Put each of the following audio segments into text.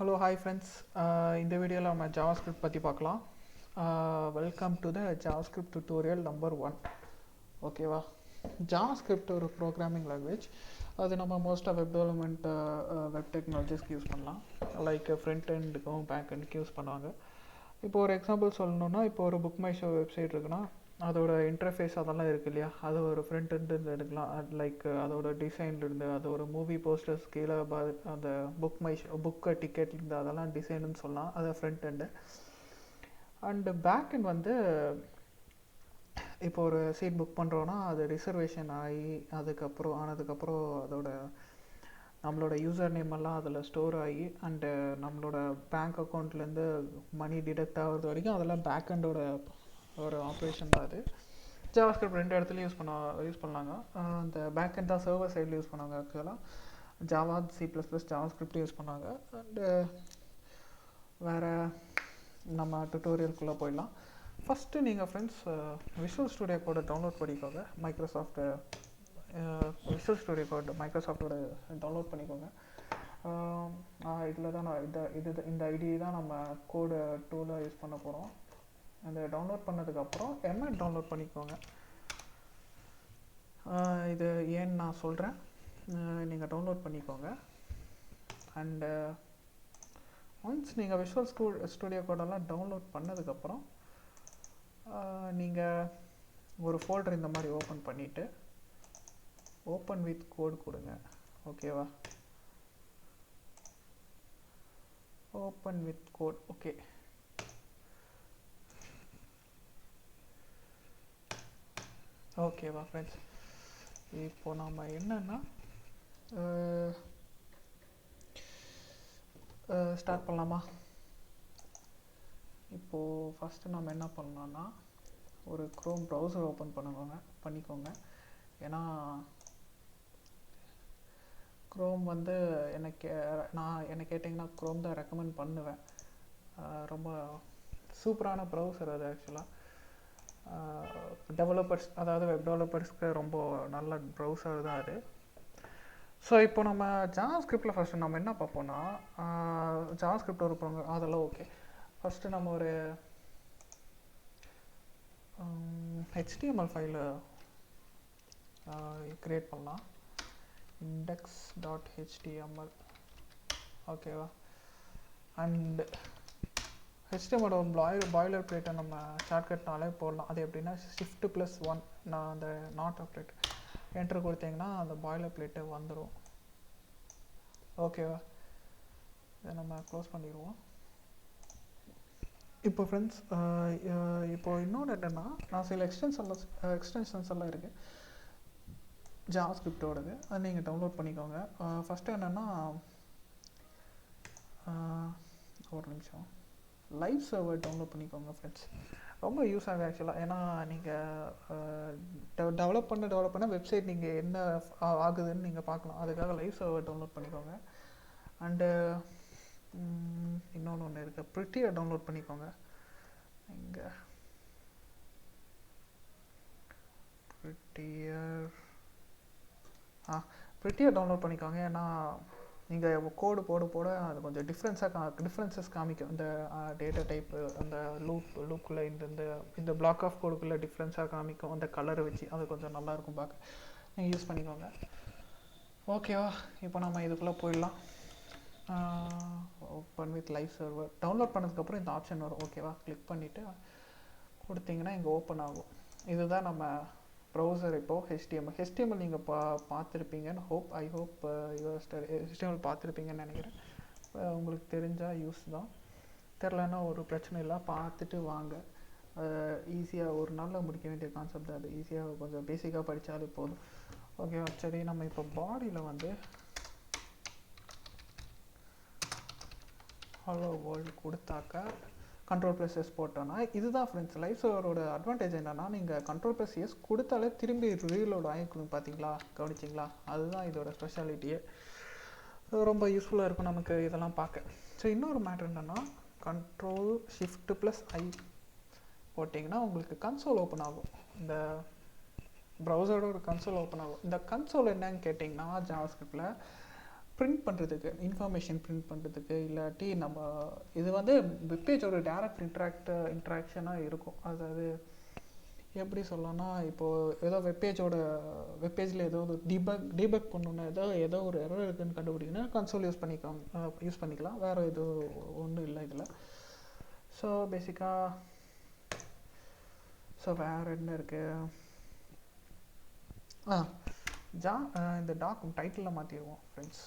Hello, hi friends. இந்த வீடியோவில் நம்ம ஜாவாஸ்கிரிப்ட் பற்றி பார்க்கலாம். Welcome to the JavaScript tutorial number 1. ஓகேவா? ஜாவாஸ்கிரிப்ட் ஒரு ப்ரோக்ராமிங் லாங்குவேஜ். அது நம்ம மோஸ்ட்டாக வெப் டெவலப்மெண்ட் வெப் டெக்னாலஜிஸ்க்கு யூஸ் பண்ணலாம். லைக் ஃப்ரண்ட் எண்டுக்கும் பேக் எண்டுக்கும் யூஸ் பண்ணுவாங்க. இப்போ ஒரு எக்ஸாம்பிள் சொல்லணுன்னா, இப்போ ஒரு புக் மை ஷோ வெப்சைட் இருக்குன்னா அதோட இன்டர்ஃபேஸ் அதெல்லாம் இருக்குது இல்லையா, அது ஒரு ஃப்ரண்ட் எண்டு எடுக்கலாம். லைக் அதோட டிசைன்லேருந்து, அதோட மூவி போஸ்டர்ஸ் கீழே அந்த புக் மை ஷோ புக்கு டிக்கெட்லேருந்து அதெல்லாம் டிசைனுன்னு சொல்லலாம். அது front end. And back end வந்து இப்போ ஒரு சீட் புக் பண்ணுறோன்னா அது ரிசர்வேஷன் ஆகி ஆனதுக்கப்புறம் அதோட நம்மளோட யூசர் நேம் எல்லாம் அதில் ஸ்டோர் ஆகி அண்டு நம்மளோட பேங்க் அக்கௌண்ட்லேருந்து மணி டிடெக்ட் ஆகிறது வரைக்கும் அதெல்லாம் பேக் எண்டோட ஒரு ஆப்ரேஷன் தான் அது. ஜாவாஸ்கிரிப்ட் ரெண்டு இடத்துலையும் யூஸ் பண்ணாங்க. அந்த பேக் எண்ட் தான் சர்வர் சைடில் யூஸ் பண்ணாங்க. ஆக்சுவலாக ஜாவா C++ ஜாவாஸ்கிரிப்ட் யூஸ் பண்ணாங்க. அண்டு வேறு நம்ம டுட்டோரியலுக்குள்ளே போயிடலாம். ஃபஸ்ட்டு நீங்கள் ஃப்ரெண்ட்ஸ் விஷுவல் ஸ்டுடியோ கோடை டவுன்லோட் பண்ணிக்கோங்க. விஷுவல் ஸ்டுடியோ கோட் மைக்ரோசாஃப்டோட டவுன்லோட் பண்ணிக்கோங்க. இதில் தான் நான் இந்த ஐடி தான் நம்ம கோடு டூவில் யூஸ் பண்ண போகிறோம். அந்த டவுன்லோட் பண்ணதுக்கப்புறம் எம்எட் டவுன்லோட் பண்ணிக்கோங்க. இது ஏன்னு நான் சொல்கிறேன், நீங்கள் டவுன்லோட் பண்ணிக்கோங்க. அண்டு ஒன்ஸ் நீங்கள் விஷுவல் ஸ்டுடியோ கோடெல்லாம் டவுன்லோட் பண்ணதுக்கப்புறம் நீங்கள் ஒரு ஃபோல்டர் இந்த மாதிரி ஓப்பன் பண்ணிவிட்டு ஓப்பன் வித் கோட் கொடுங்க. ஓகேவா? Open with code. ஓகே. ஓகேவா ஃப்ரெண்ட்ஸ்? இப்போ நம்ம என்னென்னா ஸ்டார்ட் பண்ணலாமா? இப்போது ஃபஸ்ட்டு நம்ம என்ன பண்ணலான்னா, ஒரு க்ரோம் ப்ரௌசர் ஓப்பன் பண்ணிக்கோங்க. ஏன்னா க்ரோம் வந்து என்ன கேட்டிங்கன்னா க்ரோம் தான் ரெக்கமெண்ட் பண்ணுவேன். ரொம்ப சூப்பரான ப்ரௌசர் அது. ஆக்சுவலாக டெவலப்பர்ஸ், அதாவது வெப் டெவலப்பர்ஸ்க்கு ரொம்ப நல்ல ப்ரௌசர் தான் அது. ஸோ இப்போ நம்ம ஜாவாஸ்கிரிப்டில் ஃபஸ்ட்டு நம்ம என்ன பார்ப்போம்னா, ஜாவாஸ்கிரிப்ட் ஒரு அதெல்லாம் ஓகே. ஃபஸ்ட்டு நம்ம ஒரு HTML ஃபைலை க்ரியேட் பண்ணலாம். index.html. ஓகேவா? அண்டு HTML பாய்லர் பிளேட்டை நம்ம ஷார்ட்கட்னாலே போடலாம். அது எப்படின்னா Shift+1 நான் அந்த நாட் ஆப்ரேட் என்ட்ரு கொடுத்தீங்கன்னா அந்த பாய்லர் பிளேட்டு வந்துடும். ஓகேவா? இதை நம்ம க்ளோஸ் பண்ணிடுவோம். இப்போ ஃப்ரெண்ட்ஸ் இப்போ இன்னொன்று என்னென்னா, நான் சில எக்ஸ்டென்ஷன்ஸ் எல்லாம் இருக்குது ஜாவாஸ்கிரிப்டோடது. அதை நீங்கள் டவுன்லோட் பண்ணிக்கோங்க. ஃபஸ்ட்டு என்னென்னா, ஒரு நிமிஷம், லைவ் சர்வர் டவுன்லோட் பண்ணிக்கோங்க ஃப்ரெண்ட்ஸ். ரொம்ப யூஸ் ஆகுது ஆக்சுவலாக. ஏன்னா நீங்கள் டெவலப் பண்ண வெப்சைட் நீங்கள் என்ன ஆகுதுன்னு நீங்கள் பார்க்கலாம். அதுக்காக லைவ் சர்வர் டவுன்லோட் பண்ணிக்கோங்க. அண்டு இன்னொன்று இருக்குது, ப்ரிட்டியர் டவுன்லோட் பண்ணிக்கோங்க. இங்கே ப்ரிட்டியர் டவுன்லோட் பண்ணிக்கோங்க. ஏன்னா நீங்கள் கோடு போட அது கொஞ்சம் டிஃப்ரென்சஸ் காமிக்கும். இந்த டேட்டா டைப்பு, அந்த லூப்புக்குள்ளே இந்த பிளாக் ஆஃப் கோடுக்குள்ளே டிஃப்ரென்ஸாக காமிக்கும். அந்த கலரை வச்சு அது கொஞ்சம் நல்லாயிருக்கும் பார்க்க. நீங்கள் யூஸ் பண்ணிக்கோங்க. ஓகேவா? இப்போ நம்ம இதுக்குள்ளே போயிடலாம். Open with live server download பண்ணதுக்கப்புறம் இந்த ஆப்ஷன் வரும். ஓகேவா? கிளிக் பண்ணிவிட்டு கொடுத்தீங்கன்னா இங்கே ஓப்பன் ஆகும். இதுதான் நம்ம ப்ரௌசர். இப்போது HTML நீங்கள் பார்த்துருப்பீங்கன்னு ஐ ஹோப் HTML பார்த்துருப்பீங்கன்னு நினைக்கிறேன். உங்களுக்கு தெரிஞ்சால் யூஸ் தான், தெரிலன்னா ஒரு பிரச்சனை இல்லை, பார்த்துட்டு வாங்க. ஈஸியாக ஒரு நாளில் முடிக்க வேண்டிய கான்செப்ட் அது. ஈஸியாக கொஞ்சம் பேசிக்காக படித்தாலே போதும். ஓகேவா? சரி, நம்ம இப்போ பாடியில் வந்து ஹலோ வேர்ல்டு கொடுத்தாக்கா Ctrl+S போட்டோன்னா இதுதான் ஃப்ரெண்ட்ஸ் லைவ் சர்வரோட அட்வான்டேஜ். என்னென்னா, நீங்கள் Ctrl+S கொடுத்தாலே திரும்பி ரீலோட் ஆகிக்கணும். பார்த்தீங்களா? கவனிச்சிங்களா? அதுதான் இதோட ஸ்பெஷாலிட்டியே. ரொம்ப யூஸ்ஃபுல்லாக இருக்கும் நமக்கு இதெல்லாம் பார்க்க. ஸோ இன்னொரு மேட்ரு என்னென்னா, Ctrl+Shift+I போட்டிங்கன்னா உங்களுக்கு கன்சோல் ஓப்பன் ஆகும். இந்த ப்ரௌசரோட ஒரு கன்சோல் ஓப்பன் ஆகும். இந்த கன்சோல் என்னன்னு கேட்டிங்கன்னா, ஜாவாஸ்கிரிப்டில் பிரிண்ட் பண்ணுறதுக்கு இன்ஃபர்மேஷன் பிரிண்ட் பண்ணுறதுக்கு, இல்லாட்டி நம்ம இது வந்து வெப்பேஜோட டேரக்ட் இன்ட்ராக்ஷனாக இருக்கும். அதாவது எப்படி சொல்லலாம்னா, இப்போது ஏதோ வெப்பேஜில் ஏதோ ஒரு டீபக் பண்ணணுன்னா ஏதோ ஒரு எரர் இருக்குதுன்னு கண்டுபிடிக்கணும்னா கன்சோல் யூஸ் பண்ணிக்கலாம். வேறு எதுவும் ஒன்றும் இல்லை இதில். ஸோ பேசிக்காக வேறு என்ன இருக்குது, இந்த டைட்டிலில் மாற்றிடுவோம் ஃப்ரெண்ட்ஸ்.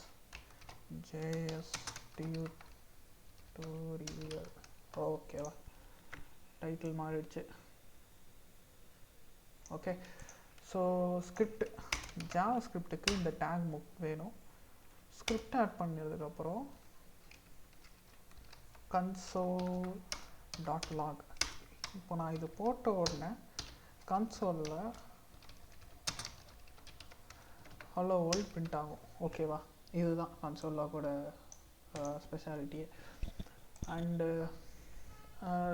JS tutorial. ஓகேவா, டைட்டில் மாறிடுச்சு. ஓகே, ஸோ ஸ்கிரிப்ட், ஜாவாஸ்கிரிப்டுக்கு இந்த டேக் வேணும். ஸ்கிரிப்ட் ஆட் பண்ணதுக்கப்புறம் console.log. இப்போ நான் இது போட்ட உடனே கன்சோலில் ஹலோ வேர்ல்ட் பிரிண்ட் ஆகும். ஓகேவா, இதுதான் கன்சோல் லாகோட ஸ்பெஷாலிட்டியே. அண்டு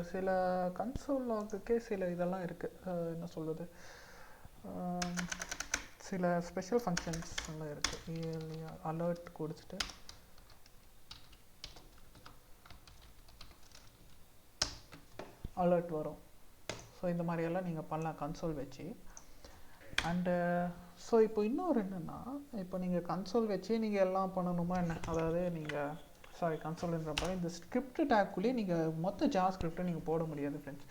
சில கன்சோல் லாகுக்கே சில இதெல்லாம் இருக்குது, என்ன சொல்கிறது, சில ஸ்பெஷல் ஃபங்க்ஷன்ஸ் எல்லாம் இருக்குது. அலர்ட் கொடுத்துட்டு அலர்ட் வரும். ஸோ இந்த மாதிரியெல்லாம் நீங்கள் பண்ணலாம் கன்சோல் வச்சு. அண்டு ஸோ இப்போ இன்னொரு என்னென்னா, இப்போ நீங்கள் கன்சோல் வச்சு நீங்கள் எல்லாம் பண்ணணுமா என்ன, அதாவது நீங்கள் கன்சோல்ன்றப்ப இந்த ஸ்கிரிப்ட் டேக்குள்ளேயே நீங்கள் மொத்த ஜாவாஸ்கிரிப்டை நீங்கள் போட முடியாது ஃப்ரெண்ட்ஸ்.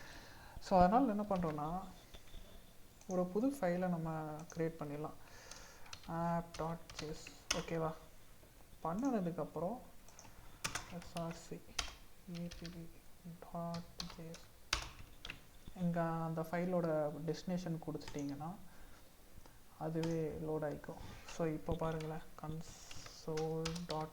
ஸோ அதனால் என்ன பண்ணுறோன்னா, ஒரு புது ஃபைலை நம்ம க்ரியேட் பண்ணிடலாம், app.js. ஓகேவா, பண்ணினதுக்கப்புறம் src.app.js இங்கே அந்த ஃபைலோட டெஸ்டினேஷன் கொடுத்துட்டிங்கன்னா அதுவே லோட் ஆகிக்கும். ஸோ இப்போ பாருங்களேன், console.log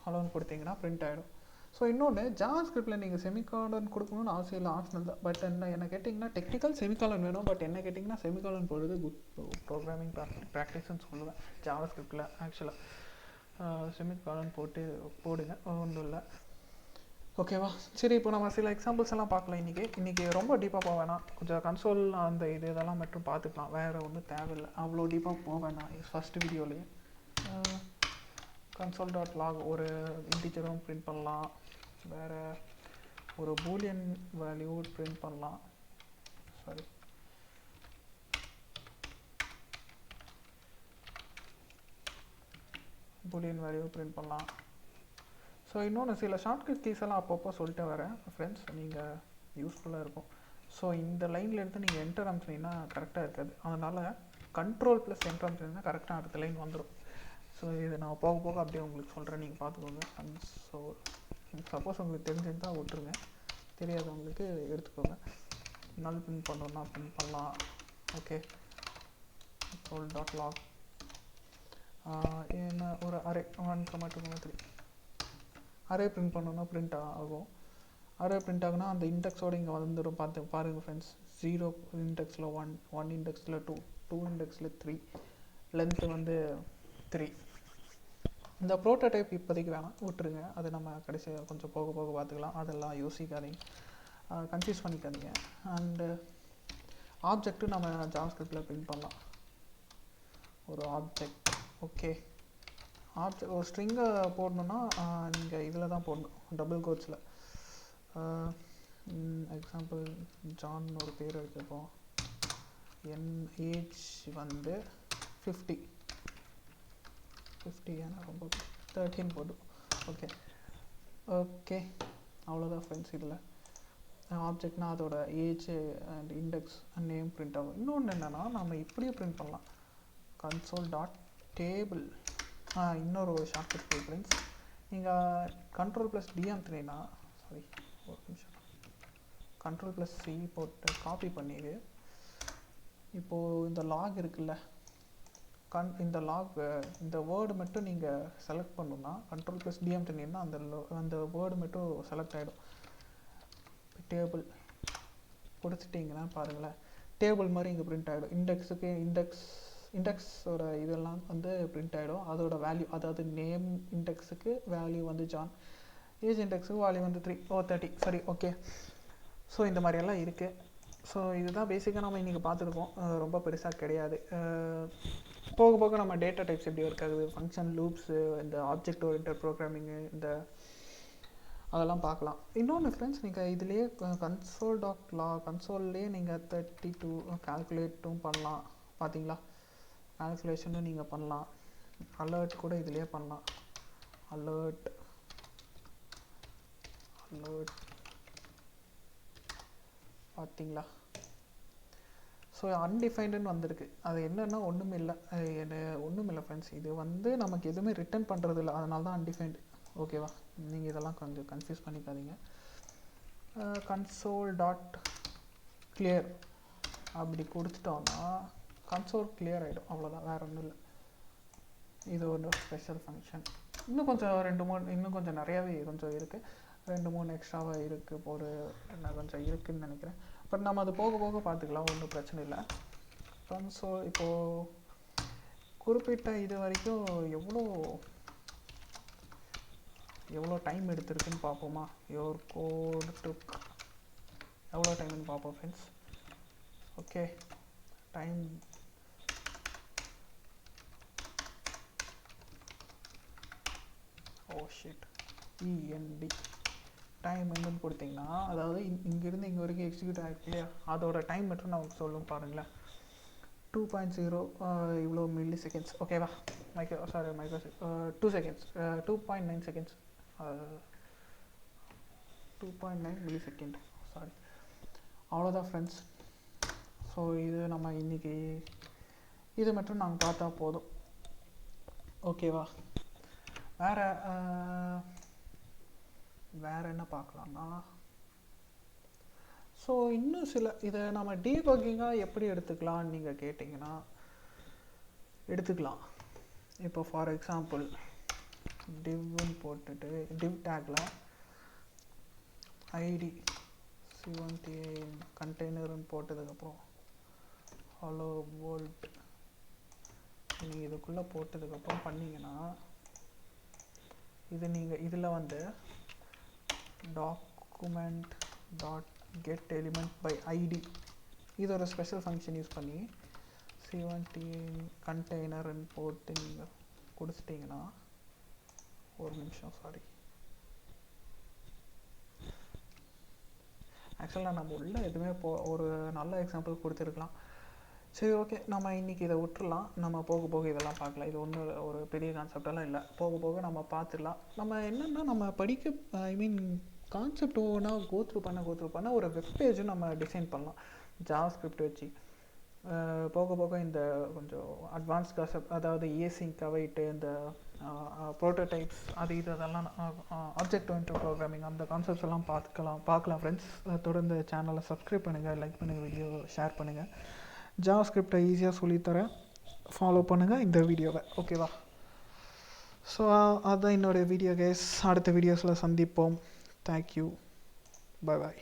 ஹலோன்னு கொடுத்தீங்கன்னா பிரிண்ட் ஆகிடும். ஸோ இன்னொன்று, ஜாவாஸ்கிரிப்டில் நீங்கள் செமிகாலன் கொடுக்கணும்னு அவசியம் இல்லை, ஆப்ஷனல் தான். பட் என்ன கேட்டிங்கன்னா டெக்னிக்கல் செமிகாலன் வேணும். பட் என்ன கேட்டிங்கன்னா செமிகாலன் போடுறது குட் ப்ரோக்ராமிங் ப்ராக்டிஸ்ன்னு சொல்லுவேன். ஜாவாஸ்கிரிப்டில் ஆக்சுவலாக செமிகாலன் போடுங்க, ஒன்றும் இல்லை. ஓகேவா, சரி, இப்போ நம்ம சில எக்ஸாம்பிள்ஸ் எல்லாம் பார்க்கலாம். இன்றைக்கி ரொம்ப டீப்பாக போக வேணாம், கொஞ்சம் கன்சோல் அந்த இதெல்லாம் மட்டும் பார்த்துக்கலாம், வேறு ஒன்றும் தேவையில்லை, அவ்வளோ டீப்பாக போக வேணாம். ஃபஸ்ட்டு வீடியோலேயே console.log ஒரு இன்டிஜரும் பிரிண்ட் பண்ணலாம், வேறு ஒரு பூலியன் வேல்யூ பிரிண்ட் பண்ணலாம். பூலியன் வேல்யூ பிரிண்ட் பண்ணலாம். ஸோ இன்னொன்று, சில ஷார்ட்கட் கீஸ் எல்லாம் அப்பப்போ சொல்லிட்டு வரேன் ஃப்ரெண்ட்ஸ், நீங்கள் யூஸ்ஃபுல்லாக இருக்கும். ஸோ இந்த லைனில் எடுத்து நீங்கள் என்டர் அமுச்சிங்கன்னா கரெக்டாக இருக்காது, அதனால் கண்ட்ரோல்+Enter அமுச்சிங்கன்னா கரெக்டாக அடுத்த லைன் வந்துடும். ஸோ இது நான் போக போக அப்படியே உங்களுக்கு சொல்கிறேன், நீங்கள் பார்த்துக்கோங்க. ஸோ சப்போஸ் உங்களுக்கு தெரிஞ்சிருந்தால் விட்டுருங்க, தெரியாதவங்களுக்கு எடுத்துக்கோங்க. நல் பிரிண்ட் பண்ணணுன்னா பிரிண்ட் பண்ணலாம். ஓகே, console.log என்ன ஒரு அரே 1,2,3 அரே பிரிண்ட் பண்ணணுன்னா பிரிண்ட் ஆகும். அரே பிரிண்ட் ஆகுனா அந்த இண்டெக்ஸோடு இங்கே வந்துடும். பாருங்கள் ஃப்ரெண்ட்ஸ், 0 இண்டெக்ஸில் 1, 1 இண்டெக்ஸில் 2, 2 இண்டெக்ஸில் 3, லென்த்து வந்து 3. இந்த ப்ரோட்டோடைப் இப்போதைக்கு வேணாம், விட்டுருங்க. அது நம்ம கடைசியாக கொஞ்சம் போக போக பார்த்துக்கலாம், அதெல்லாம் யோசிக்காதீங்க, கன்ஃபியூஸ் பண்ணிக்காதீங்க. அண்டு ஆப்ஜெக்ட்டு நம்ம ஜாவாஸ்கிரிப்டில் பிரிண்ட் பண்ணலாம். ஒரு ஆப்ஜெக்ட், ஓகே, ஒரு ஸ்ட்ரிங்கை போடணுன்னா நீங்கள் இதில் தான் போடணும், டபுள் கோட்ஸில். எக்ஸாம்பிள் ஜான் ஒரு பேர் வச்சுப்போம், என் ஏஜ் வந்து 50 ஏன்னா ரொம்ப 13 போடும். ஓகே, அவ்வளோதான் ஃப்ரெண்ட்ஸ். இதில் ஆப்ஜெக்ட்னால் அதோட age and index and name print ஆகும். இன்னொன்று என்னென்னா, நம்ம இப்படியே பிரிண்ட் பண்ணலாம், console.table. இன்னொரு ஷார்ட்கட் கீ ஃப்ரெண்ட்ஸ், நீங்கள் Ctrl+D அமுத்துனீங்கன்னா, சாரி ஒரு நிமிஷம், Ctrl+C போட்டு காப்பி பண்ணிடு. இப்போது இந்த லாக் இருக்குல்ல, இந்த லாக், இந்த வேர்டு மட்டும் நீங்கள் செலக்ட் பண்ணணுன்னா Ctrl+D அமுத்துனீங்கன்னா அந்த வேர்டு மட்டும் செலக்ட் ஆகிடும். டேபிள் கொடுத்துட்டிங்கன்னா பாருங்களேன், டேபிள் மாதிரி இங்கே பிரிண்ட் ஆகிடும். இண்டெக்ஸோட இதெல்லாம் வந்து பிரிண்ட் ஆகிடும். அதோட வேல்யூ, அதாவது நேம் இண்டெக்ஸுக்கு வேல்யூ வந்து ஜான், ஏஜ் இண்டெக்ஸுக்கு வேல்யூ வந்து 30. சரி, ஓகே. ஸோ இந்த மாதிரியெல்லாம் இருக்குது. ஸோ இதுதான் பேசிக்காக நம்ம இன்றைக்கி பார்த்துருக்கோம், ரொம்ப பெருசாக கிடையாது. போக போக நம்ம டேட்டா டைப்ஸ் எப்படி ஒர்க் ஆகுது, ஃபங்க்ஷன் லூப்ஸு, இந்த ஆப்ஜெக்ட் ஓரியன்டட் ப்ரோக்ராமிங்கு, இந்த அதெல்லாம் பார்க்கலாம். இன்னொன்று ஃப்ரெண்ட்ஸ், நீங்கள் இதுலேயே கன்சோல்லேயே நீங்கள் 32 கால்குலேட்டும் பண்ணலாம். பார்த்தீங்களா, கால்குலேஷனும் நீங்கள் பண்ணலாம். அலர்ட் கூட இதிலே பண்ணலாம். அலர்ட் பார்த்தீங்களா. ஸோ அன்டிஃபைண்டுன்னு வந்திருக்கு. அது என்னென்னா ஒன்றும் இல்லை ஃப்ரெண்ட்ஸ். இது வந்து நமக்கு எதுவுமே ரிட்டர்ன் பண்ணுறது இல்லை, அதனால தான் அன்டிஃபைண்டு. ஓகேவா, நீங்கள் இதெல்லாம் கொஞ்சம் கன்ஃபியூஸ் பண்ணிக்காதீங்க. கன்சோல் டாட் கிளியர் அப்படி கொடுத்துட்டோன்னா கன்சோல் கிளியர் ஆகிடும், அவ்வளோதான், வேறு ஒன்றும் இல்லை. இது ஒரு ஸ்பெஷல் ஃபங்க்ஷன். இன்னும் கொஞ்சம் நிறையாவே கொஞ்சம் இருக்குது, 2-3 எக்ஸ்ட்ராவாக இருக்குது, கொஞ்சம் இருக்குதுன்னு நினைக்கிறேன். பட் நம்ம அது போக போக பார்த்துக்கலாம், ஒன்றும் பிரச்சனை இல்லை. கன்சோல் இப்போது குறிப்பிட்ட இது வரைக்கும் எவ்வளோ டைம் எடுத்திருக்குன்னு பார்ப்போமா. யோர் கோட் டுக் எவ்வளோ டைம்னு பார்ப்போம் friends. Okay, time END time என்னன்னு கொடுத்தீங்கன்னா, அதாவது இங்கேருந்து இங்கே வரைக்கும் எக்ஸிக்யூட் ஆகிருக்கு இல்லையா, அதோட டைம் மட்டும் நான் சொல்லும் பாருங்களேன். 2.0 இவ்வளோ மில்லி செகண்ட்ஸ். ஓகேவா, 2 seconds, 2.9 seconds, 2.9 milli second, sorry. அவ்வளோதான் ஃப்ரெண்ட்ஸ். ஸோ இது நம்ம இன்றைக்கி இது மட்டும் நாங்கள் பார்த்தா போதும். ஓகேவா, வேறு என்ன பார்க்கலாம்னா, ஸோ இன்னும் இதை நம்ம டீபக்கிங்காக எப்படி எடுத்துக்கலாம்னு நீங்கள் கேட்டிங்கன்னா எடுத்துக்கலாம். இப்போ ஃபார் எக்ஸாம்பிள் டிவ்னு போட்டுட்டு டிவ் டேக்கில் ஐடி C1TA கண்டெய்னர்னு போட்டதுக்கப்புறம் ஹலோ வேர்ல்ட் நீங்கள் இதுக்குள்ளே போட்டதுக்கப்புறம் பண்ணிங்கன்னா, இது நீங்கள் இதில் வந்து document dot get element by ID, இது ஒரு ஸ்பெஷல் ஃபங்க்ஷன் யூஸ் பண்ணி C1TA கண்டெய்னர்னு போட்டு நீங்கள் கொடுத்துட்டிங்கன்னா, ஒரு நிமிஷம், சாரி, ஆக்சுவலாக நம்ம உள்ள எதுவுமே ஒரு நல்ல எக்ஸாம்பிள் கொடுத்துருக்கலாம். சரி, ஓகே, நம்ம இன்றைக்கி இதை விட்டுறலாம். நம்ம போக போக இதெல்லாம் பார்க்கலாம். இது ஒன்றும் ஒரு பெரிய கான்செப்டெல்லாம் இல்லை, போக போக நம்ம பார்த்துடலாம். நம்ம என்னென்னா நம்ம கான்செப்ட் ஒவ்வொன்றா கோத்ரூ பண்ண ஒரு வெப்பேஜும் நம்ம டிசைன் பண்ணலாம் ஜாவாஸ்கிரிப்ட் வச்சு. போக போக இந்த கொஞ்சம் அட்வான்ஸ் கான்செப்ட், அதாவது ஏசிங்க் அவைட்டு, இந்த ப்ரோட்டோடைப்ஸ், அதெல்லாம் ஆப்ஜெக்ட் ஓரியன்டட் ப்ரோக்ராமிங், அந்த கான்செப்ட்ஸ் எல்லாம் பார்க்கலாம் ஃப்ரெண்ட்ஸ். தொடர்ந்து சேனலை சப்ஸ்கிரைப் பண்ணுங்கள், லைக் பண்ணுங்கள், வீடியோ ஷேர் பண்ணுங்கள். ஜாவாஸ்கிரிப்டை ஈஸியாக சொல்லித்தரேன், ஃபாலோ பண்ணுங்கள் இந்த வீடியோவை. ஓகேவா, ஸோ அதுதான் என்னோடய வீடியோ கேஸ். அடுத்த வீடியோஸில் சந்திப்போம். Thank you, bye bye.